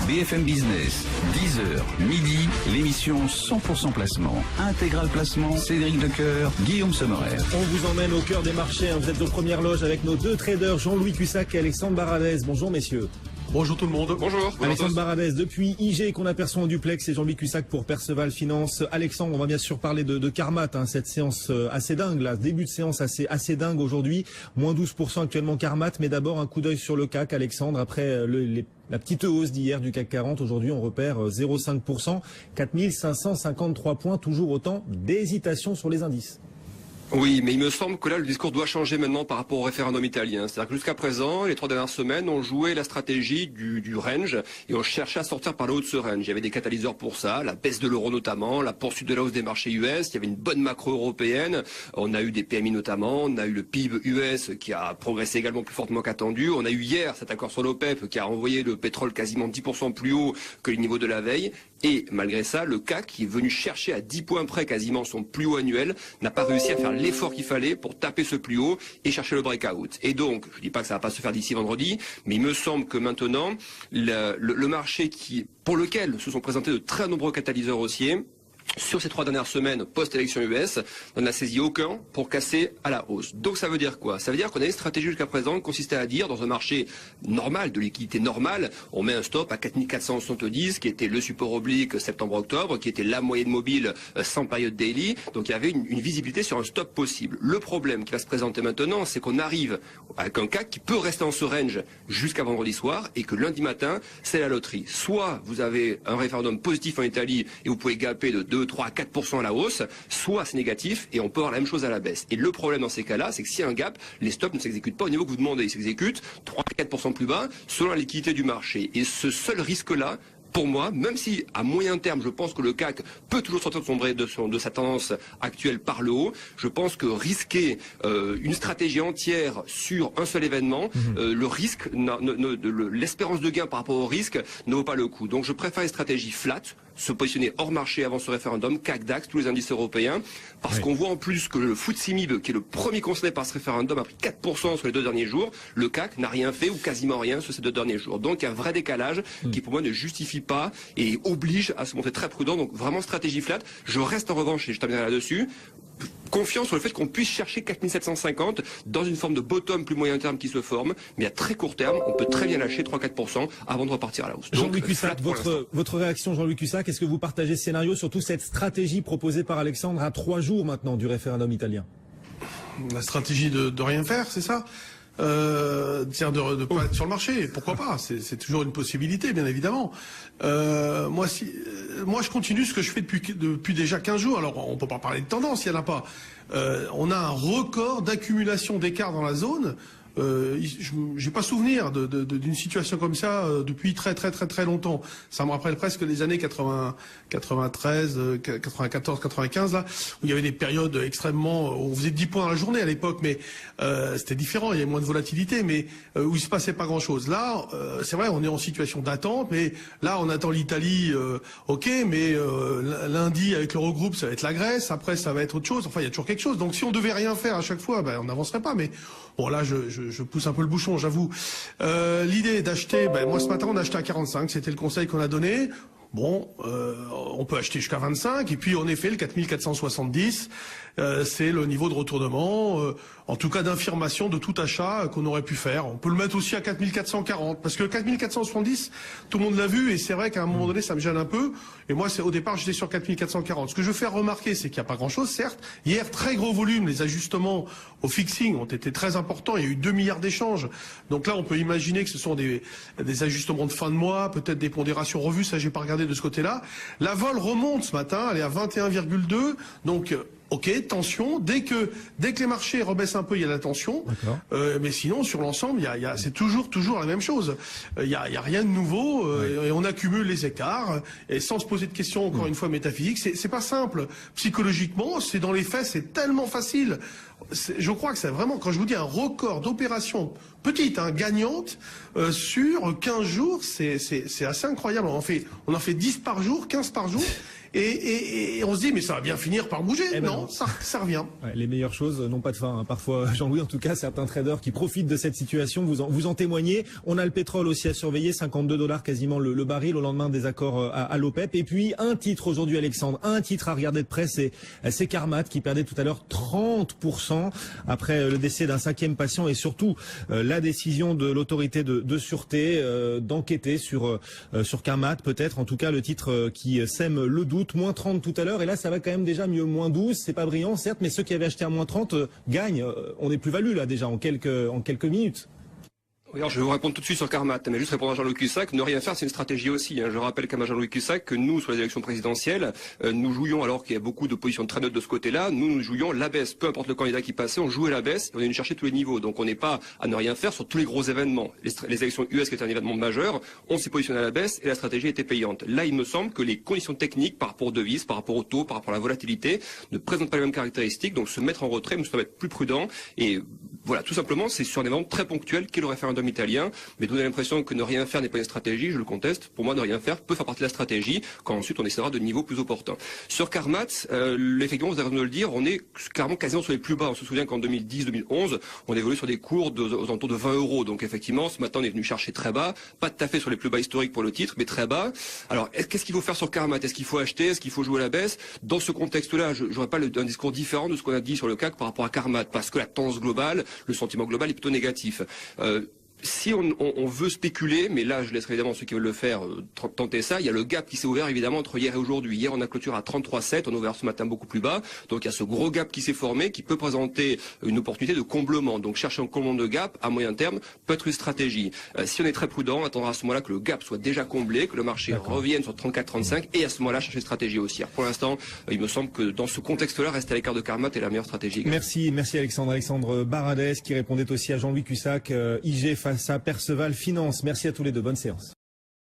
BFM Business, 10h, midi, l'émission 100% placement. Intégral placement, Cédric Decoeur, Guillaume Sommerer. On vous emmène au cœur des marchés. Vous êtes aux premières loges avec nos deux traders, Jean-Louis Cussac et Alexandre Baradez. Bonjour messieurs. Bonjour tout le monde. Bonjour. Alexandre Baradez, depuis IG qu'on aperçoit en duplex, et Jean-Louis Cussac pour Perceval Finance. Alexandre, on va bien sûr parler de Carmat, cette séance assez dingue, là, début de séance assez dingue aujourd'hui. Moins 12% actuellement Carmat, mais d'abord un coup d'œil sur le CAC, Alexandre, après la petite hausse d'hier du CAC 40. Aujourd'hui, on repère 0,5%, 4553 points, toujours autant d'hésitation sur les indices. Oui, mais il me semble que là, le discours doit changer maintenant par rapport au référendum italien. C'est-à-dire que jusqu'à présent, les 3 dernières semaines, on jouait la stratégie du range et on cherchait à sortir par le haut de ce range. Il y avait des catalyseurs pour ça, la baisse de l'euro notamment, la poursuite de la hausse des marchés US, il y avait une bonne macro européenne, on a eu des PMI notamment, on a eu le PIB US qui a progressé également plus fortement qu'attendu, on a eu hier cet accord sur l'OPEP qui a envoyé le pétrole quasiment 10% plus haut que le niveau de la veille. Et malgré ça, le CAC, qui est venu chercher à 10 points près quasiment son plus haut annuel, n'a pas réussi à faire l'effort qu'il fallait pour taper ce plus haut et chercher le breakout. Et donc, je ne dis pas que ça va pas se faire d'ici vendredi, mais il me semble que maintenant, le marché pour lequel se sont présentés de très nombreux catalyseurs haussiers, sur ces 3 dernières semaines post-élection US, on n'a saisi aucun pour casser à la hausse. Donc ça veut dire quoi? Ça veut dire qu'on a une stratégie jusqu'à présent qui consistait à dire, dans un marché normal, de liquidité normale, on met un stop à 4470, qui était le support oblique septembre-octobre, qui était la moyenne mobile sans période daily. Donc il y avait une visibilité sur un stop possible. Le problème qui va se présenter maintenant, c'est qu'on arrive avec un CAC qui peut rester en ce range jusqu'à vendredi soir et que lundi matin, c'est la loterie. Soit vous avez un référendum positif en Italie et vous pouvez gaper de 2, 3 à 4% à la hausse, soit c'est négatif et on peut avoir la même chose à la baisse. Et le problème dans ces cas-là, c'est que s'il y a un gap, les stops ne s'exécutent pas au niveau que vous demandez. Ils s'exécutent 3 à 4% plus bas selon la liquidité du marché. Et ce seul risque-là, pour moi, même si à moyen terme, je pense que le CAC peut toujours sortir de sa tendance actuelle par le haut, je pense que risquer une stratégie entière sur un seul événement, le risque, l'espérance de gain par rapport au risque ne vaut pas le coup. Donc je préfère une stratégie flat, se positionner hors marché avant ce référendum, CAC, DAX, tous les indices européens, parce qu'on voit en plus que le FTSE MIB, qui est le premier concerné par ce référendum, a pris 4% sur les 2 derniers jours. Le CAC n'a rien fait ou quasiment rien sur ces 2 derniers jours. Donc il y a un vrai décalage qui pour moi ne justifie pas et oblige à se montrer très prudent. Donc vraiment stratégie flat. Je reste en revanche, et je terminerai là-dessus, confiant sur le fait qu'on puisse chercher 4750 dans une forme de bottom plus moyen terme qui se forme, mais à très court terme, on peut très bien lâcher 3-4% avant de repartir à la hausse. Jean-Louis Cussac, votre réaction, Jean-Louis Cussac, est-ce que vous partagez ce scénario, surtout cette stratégie proposée par Alexandre à 3 jours maintenant du référendum italien? La stratégie de rien faire, c'est ça? De pas être sur le marché, pourquoi pas? C'est toujours une possibilité, bien évidemment. Moi, je continue ce que je fais depuis déjà 15 jours. Alors, on peut pas parler de tendance, il y en a pas. On a un record d'accumulation d'écarts dans la zone. J'ai pas souvenir d'une situation comme ça depuis très longtemps. Ça me rappelle presque les années 93, 94, 95 là, où il y avait des périodes extrêmement, on faisait 10 points à la journée à l'époque, mais c'était différent, il y avait moins de volatilité, mais où il se passait pas grand chose. Là, c'est vrai, on est en situation d'attente, mais là on attend l'Italie, ok, mais lundi avec l'Eurogroupe ça va être la Grèce, après ça va être autre chose. Enfin, il y a toujours quelque chose. Donc si on devait rien faire à chaque fois, ben on n'avancerait pas. Mais bon, là je pousse un peu le bouchon, j'avoue. L'idée d'acheter, moi ce matin on a acheté à 45, c'était le conseil qu'on a donné. Bon, on peut acheter jusqu'à 25, et puis en effet le 4470, c'est le niveau de retournement, en tout cas d'infirmation de tout achat qu'on aurait pu faire. On peut le mettre aussi à 4440, parce que 4470, tout le monde l'a vu, et c'est vrai qu'à un moment donné ça me gêne un peu, et moi au départ j'étais sur 4440. Ce que je veux faire remarquer, c'est qu'il n'y a pas grand chose, certes. Hier, très gros volume, les ajustements au fixing ont été très importants, il y a eu 2 milliards d'échanges, donc là on peut imaginer que ce sont des ajustements de fin de mois, peut-être des pondérations revues, ça j'ai pas regardé de ce côté-là. La vol remonte ce matin, elle est à 21,2, donc ok, tension. Dès que les marchés rebaissent un peu, il y a la tension. Mais sinon, sur l'ensemble, c'est toujours la même chose. Il y a rien de nouveau, et on accumule les écarts, et sans se poser de questions, encore une fois, métaphysiques. C'est pas simple. Psychologiquement, c'est dans les faits, c'est tellement facile. je crois que c'est vraiment, quand je vous dis un record d'opérations petites, gagnantes, sur 15 jours, c'est assez incroyable. On en fait 10 par jour, 15 par jour. Et on se dit, mais ça va bien finir par bouger. Non, ça revient. Ouais, les meilleures choses n'ont pas de fin. Parfois, Jean-Louis, en tout cas, certains traders qui profitent de cette situation, vous en témoignez. On a le pétrole aussi à surveiller, $52 quasiment le baril au lendemain des accords à l'OPEP. Et puis, un titre aujourd'hui, Alexandre, un titre à regarder de près, c'est Carmat qui perdait tout à l'heure 30% après le décès d'un 5e patient et surtout la décision de l'autorité de sûreté d'enquêter sur Carmat, peut-être. En tout cas, le titre qui sème le doute. Moins 30 tout à l'heure, et là ça va quand même déjà mieux, moins 12, c'est pas brillant certes, mais ceux qui avaient acheté à moins 30 gagnent, on est plus-value là déjà en quelques minutes. Oui, alors je vais vous répondre tout de suite sur Carmat, mais juste répondre à Jean-Louis Cussac, ne rien faire c'est une stratégie aussi. Je rappelle quand même à Jean-Louis Cussac que nous, sur les élections présidentielles, nous jouions, alors qu'il y a beaucoup de positions très neutres de ce côté-là, nous jouions la baisse, peu importe le candidat qui passait, on jouait la baisse et on est venu chercher tous les niveaux. Donc on n'est pas à ne rien faire sur tous les gros événements. Les élections US qui étaient un événement majeur, on s'est positionné à la baisse et la stratégie était payante. Là, il me semble que les conditions techniques par rapport aux devises, par rapport au taux, par rapport à la volatilité, ne présentent pas les mêmes caractéristiques, donc se mettre en retrait, nous sommes être plus prudents et voilà, tout simplement, c'est sur un événement très ponctuel qu'est le référendum italien. Mais donner l'impression que ne rien faire n'est pas une stratégie, je le conteste. Pour moi, ne rien faire peut faire partie de la stratégie, quand ensuite on essaiera de niveaux plus opportuns. Sur Carmat, effectivement, vous avez raison de le dire, on est carrément quasiment sur les plus bas. On se souvient qu'en 2010-2011, on évolue sur des cours aux alentours de 20 €. Donc effectivement, ce matin, on est venu chercher très bas, pas tout à fait sur les plus bas historiques pour le titre, mais très bas. Alors, qu'est-ce qu'il faut faire sur Carmat? Est-ce qu'il faut acheter? Est-ce qu'il faut jouer à la baisse? Dans ce contexte-là, je n'aurais pas un discours différent de ce qu'on a dit sur le CAC par rapport à Carmat, parce que la tendance globale, le sentiment global est plutôt négatif. Si on veut spéculer, mais là je laisserai évidemment ceux qui veulent le faire tenter ça, il y a le gap qui s'est ouvert évidemment entre hier et aujourd'hui. Hier on a clôturé à 33,7, on a ouvert ce matin beaucoup plus bas, donc il y a ce gros gap qui s'est formé qui peut présenter une opportunité de comblement. Donc chercher un comblement de gap à moyen terme peut être une stratégie. Si on est très prudent, on attendra à ce moment-là que le gap soit déjà comblé, que le marché revienne sur 34,35 et à ce moment-là chercher une stratégie haussière. Pour l'instant, il me semble que dans ce contexte-là, rester à l'écart de Carmat est la meilleure stratégie. Également. Merci Alexandre Baradès qui répondait aussi à Jean-Louis Cussac, IG face à Perceval Finance. Merci à tous les deux, bonne séance.